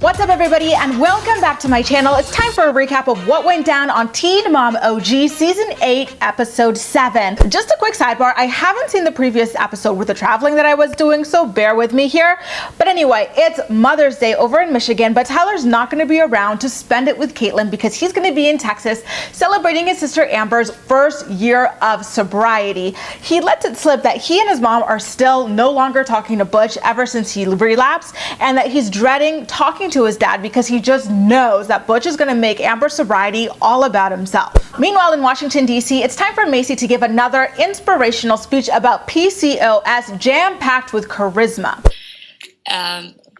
What's up, everybody, and welcome back to my channel. It's time for a recap of what went down on Teen Mom OG Season 8, Episode 7. Just a quick sidebar, I haven't seen the previous episode with the traveling that I was doing, so bear with me here. But anyway, it's Mother's Day over in Michigan, but Tyler's not going to be around to spend it with Catelynn because he's going to be in Texas celebrating his sister Amber's first year of sobriety. He lets it slip that he and his mom are still no longer talking to Butch ever since he relapsed, and that he's dreading talking to his dad because he just knows that Butch is going to make Amber's sobriety all about himself. Meanwhile, in Washington, D.C., it's time for Maci to give another inspirational speech about PCOS jam-packed with charisma.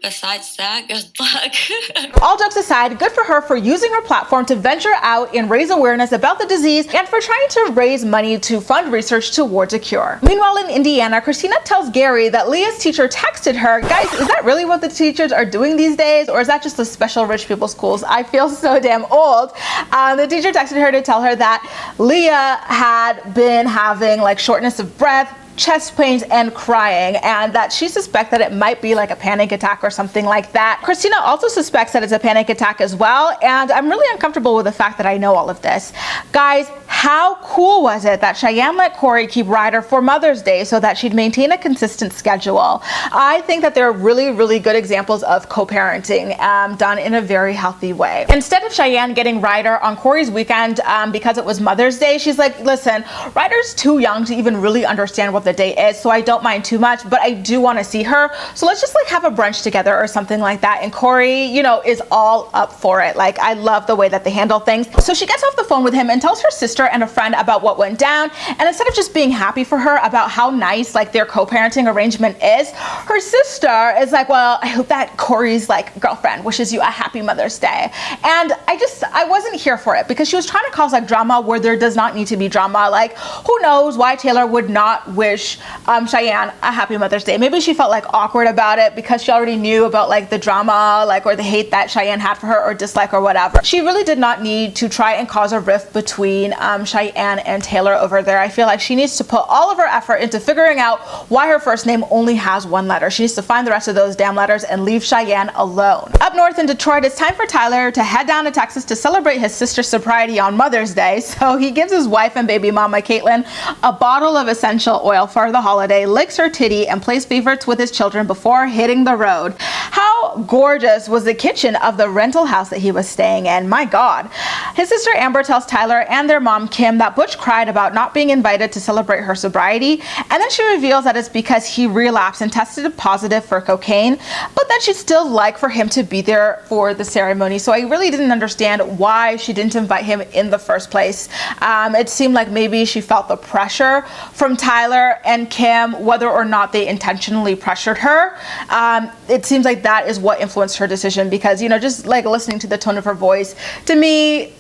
Besides that, good luck. All jokes aside, good for her for using her platform to venture out and raise awareness about the disease and for trying to raise money to fund research towards a cure. Meanwhile, in Indiana, Christina tells Gary that Leah's teacher texted her, guys, is that really what the teachers are doing these days, or is that just the special rich people schools? I feel so damn old. The teacher texted her to tell her that Leah had been having like shortness of breath, chest pains, and crying, and that she suspects that it might be like a panic attack or something like that. Christina also suspects that it's a panic attack as well, and I'm really uncomfortable with the fact that I know all of this. Guys, how cool was it that Cheyenne let Cory keep Ryder for Mother's Day so that she'd maintain a consistent schedule? I think that they're really, really good examples of co-parenting done in a very healthy way. Instead of Cheyenne getting Ryder on Cory's weekend because it was Mother's Day, she's like, listen, Ryder's too young to even really understand what the day is, so I don't mind too much, but I do want to see her, so let's just like have a brunch together or something like that. And Cory, you know, is all up for it. Like, I love the way that they handle things. So she gets off the phone with him and tells her sister and a friend about what went down, and instead of just being happy for her about how nice like their co-parenting arrangement is, her sister is like, well, I hope that Cory's like girlfriend wishes you a happy Mother's Day. And I wasn't here for it because she was trying to cause like drama where there does not need to be drama. Like, who knows why Taylor would not wish Cheyenne a happy Mother's Day. Maybe she felt like awkward about it because she already knew about like the drama, like, or the hate that Cheyenne had for her, or dislike, or whatever. She really did not need to try and cause a rift between Cheyenne and Taylor over there. I feel like she needs to put all of her effort into figuring out why her first name only has one letter. She needs to find the rest of those damn letters and leave Cheyenne alone. Up north in Detroit, it's time for Tyler to head down to Texas to celebrate his sister's sobriety on Mother's Day. So he gives his wife and baby mama Catelynn a bottle of essential oil for the holiday, licks her titty, and plays favorites with his children before hitting the road. How gorgeous was the kitchen of the rental house that he was staying in? My God. His sister Amber tells Tyler and their mom Kim that Butch cried about not being invited to celebrate her sobriety, and then she reveals that it's because he relapsed and tested positive for cocaine, but that she'd still like for him to be there for the ceremony. So I really didn't understand why she didn't invite him in the first place. It seemed like maybe she felt the pressure from Tyler and Kim, whether or not they intentionally pressured her. It seems like that is what influenced her decision because, you know, just like listening to the tone of her voice, to me,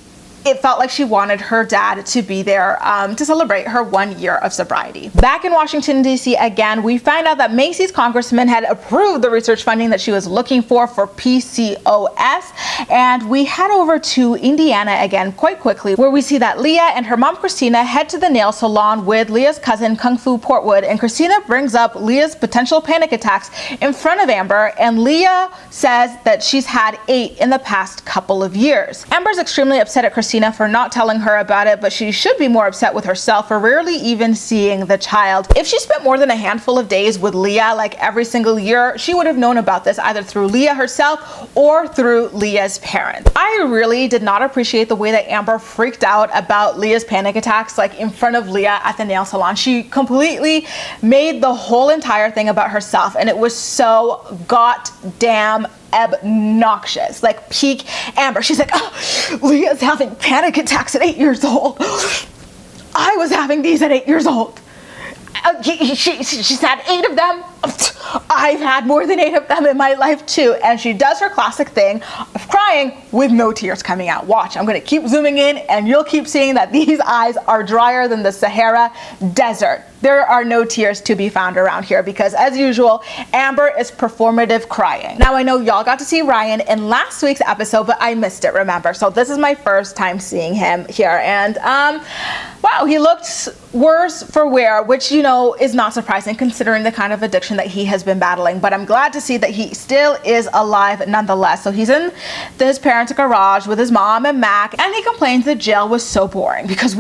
it felt like she wanted her dad to be there to celebrate her 1 year of sobriety. Back in Washington, D.C. again, we find out that Maci's congressman had approved the research funding that she was looking for PCOS. And we head over to Indiana again quite quickly, where we see that Leah and her mom Christina head to the nail salon with Leah's cousin Kung Fu Portwood, and Christina brings up Leah's potential panic attacks in front of Amber, and Leah says that she's had 8 in the past couple of years. Amber's extremely upset at Christina for not telling her about it, but she should be more upset with herself for rarely even seeing the child. If she spent more than a handful of days with Leah like every single year, she would have known about this either through Leah herself or through Leah's parents. I really did not appreciate the way that Amber freaked out about Leah's panic attacks like in front of Leah at the nail salon. She completely made the whole entire thing about herself, and it was so goddamn obnoxious, like peak Amber. She's like, oh, Leah's having panic attacks at 8 years old. I was having these at 8 years old. She's had 8 of them. I've had more than 8 of them in my life too. And she does her classic thing of crying with no tears coming out. Watch, I'm going to keep zooming in and you'll keep seeing that these eyes are drier than the Sahara Desert. There are no tears to be found around here because, as usual, Amber is performative crying. Now, I know y'all got to see Ryan in last week's episode, but I missed it, remember? So this is my first time seeing him here. And wow, he looked worse for wear, which, you know, is not surprising considering the kind of addiction addiction that he has been battling, but I'm glad to see that he still is alive nonetheless. So he's in his parents' garage with his mom and Mac, and he complains that jail was so boring because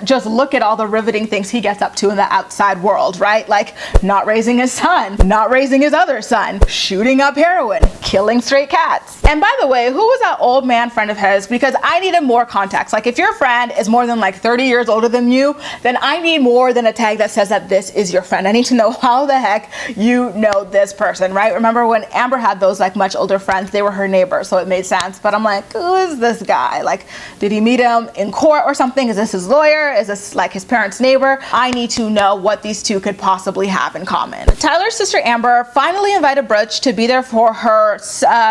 just look at all the riveting things he gets up to in the outside world, right? Like not raising his son, not raising his other son, shooting up heroin, killing stray cats. And by the way, who was that old man friend of his? Because I needed more context. Like if your friend is more than like 30 years older than you, then I need more than a tag that says that this is your friend. I need to know how the heck you know this person, right? Remember when Amber had those like much older friends, they were her neighbors, so it made sense. But I'm like, who is this guy? Like, did he meet him in court or something? Is this his lawyer? Is this like his parents' neighbor? I need to know what these two could possibly have in common. Tyler's sister Amber finally invited Butch to be there for her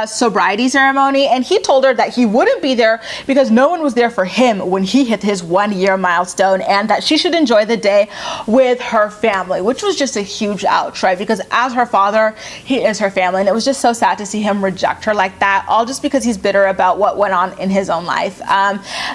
sobriety ceremony, and he told her that he wouldn't be there because no one was there for him when he hit his 1-year milestone, and that she should enjoy the day with her family, which was just a huge ouch, right? Because as her father, he is her family, and it was just so sad to see him reject her like that, all just because he's bitter about what went on in his own life.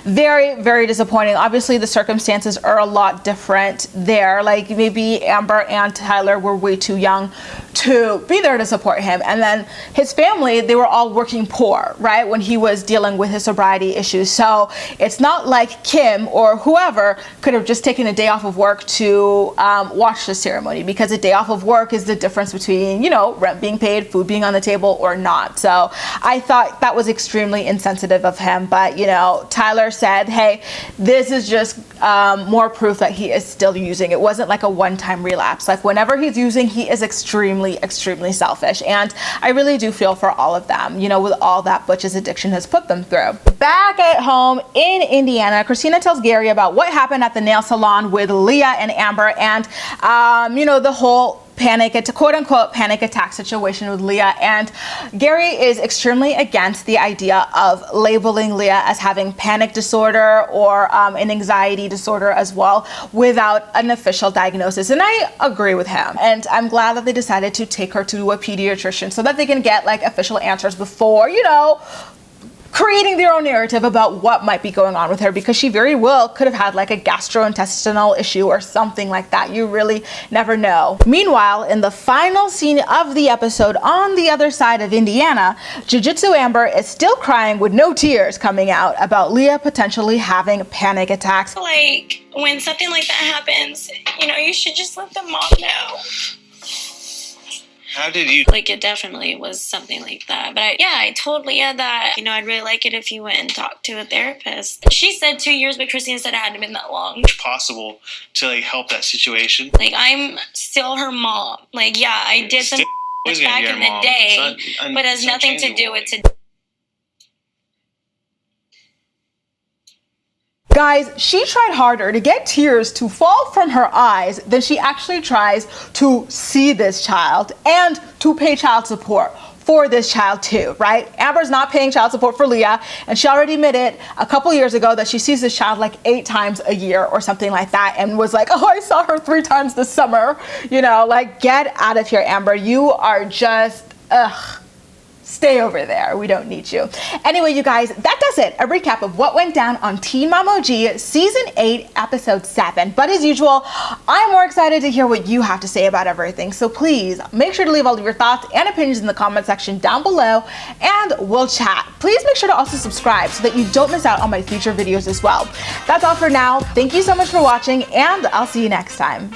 Very, very disappointing. Obviously, the circumstances are a lot different there. Like maybe Amber and Tyler were way too young to be there to support him, and then his family, they were all working poor, right, when he was dealing with his sobriety issues. So it's not like Kim or whoever could have just taken a day off of work to watch the ceremony, because a day off of work is the difference between, you know, rent being paid, food being on the table, or not. So I thought that was extremely insensitive of him. But you know, Tyler said, hey, this is just more proof that he is still using. It wasn't like a one-time relapse. Like whenever he's using, he is extremely selfish, and I really do feel for all of them, you know, with all that Butch's addiction has put them through. Back at home in Indiana, Christina tells Gary about what happened at the nail salon with Leah and Amber, and you know, the whole quote-unquote panic attack situation with Leah. And Gary is extremely against the idea of labeling Leah as having panic disorder or an anxiety disorder as well without an official diagnosis, and I agree with him. And I'm glad that they decided to take her to a pediatrician so that they can get like official answers before, you know, creating their own narrative about what might be going on with her, because she very well could have had like a gastrointestinal issue or something like that. You really never know. Meanwhile, in the final scene of the episode on the other side of Indiana, Jiu-Jitsu Amber is still crying with no tears coming out about Leah potentially having panic attacks. Like, when something like that happens, you know, you should just let the mom know. How did you? Like, it definitely was something like that. But I told Leah that, you know, I'd really like it if you went and talked to a therapist. She said 2 years, but Christina said it hadn't been that long. It's possible to like help that situation. Like, I'm still her mom. Like, yeah, I did some back in the day, but it has nothing to do with today. Guys, she tried harder to get tears to fall from her eyes than she actually tries to see this child and to pay child support for this child too, right? Amber's not paying child support for Leah, and she already admitted a couple years ago that she sees this child like 8 times a year or something like that, and was like, oh, I saw her 3 times this summer. You know, like, get out of here, Amber. You are just, ugh. Stay over there. We don't need you. Anyway, you guys, that does it. A recap of what went down on Teen Mom OG Season 8, Episode 7. But as usual, I'm more excited to hear what you have to say about everything. So please make sure to leave all of your thoughts and opinions in the comment section down below, and we'll chat. Please make sure to also subscribe so that you don't miss out on my future videos as well. That's all for now. Thank you so much for watching, and I'll see you next time.